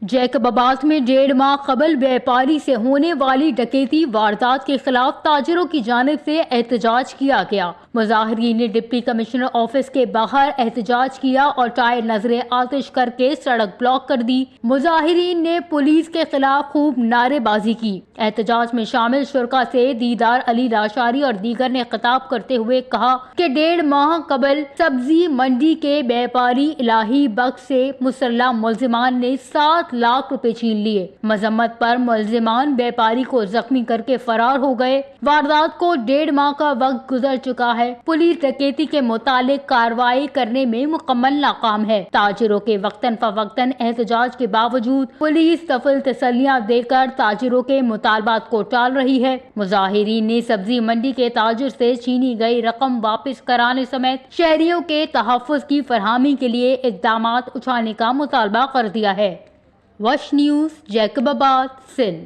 Jacob آباد میں 1.5 ماہ قبل بیپاری سے ہونے والی ڈکیتی واردات کے خلاف تاجروں کی جانب سے احتجاج کیا گیا۔ مظاہرین نے ڈپٹی کمشنر آفس کے باہر احتجاج کیا اور ٹائر نظر آتش کر کے سڑک بلاک کر دی۔ مظاہرین نے پولیس کے خلاف خوب نعرے بازی کی۔ احتجاج میں شامل شرکاء سے دیدار علی لاشاری اور دیگر نے خطاب کرتے ہوئے کہا کہ 1.5 ماہ قبل سبزی منڈی کے بیپاری الہی بخش سے مسلح ملزمان نے 7 لاکھ روپے چھین لیے۔ مذمت پر ملزمان بیپاری کو زخمی کر کے فرار ہو گئے۔ واردات کو 1.5 ماہ کا وقت گزر چکا ہے۔ پولیس ڈکیتی کے متعلق کارروائی کرنے میں مکمل ناکام ہے۔ تاجروں کے وقتاً فوقتاً احتجاج کے باوجود پولیس طفل تسلیاں دے کر تاجروں کے مطالبات کو ٹال رہی ہے۔ مظاہرین نے سبزی منڈی کے تاجر سے چھینی گئی رقم واپس کرانے سمیت شہریوں کے تحفظ کی فراہمی کے لیے اقدامات اٹھانے کا مطالبہ کر دیا ہے۔ وش نیوز، جیکب آباد، سندھ۔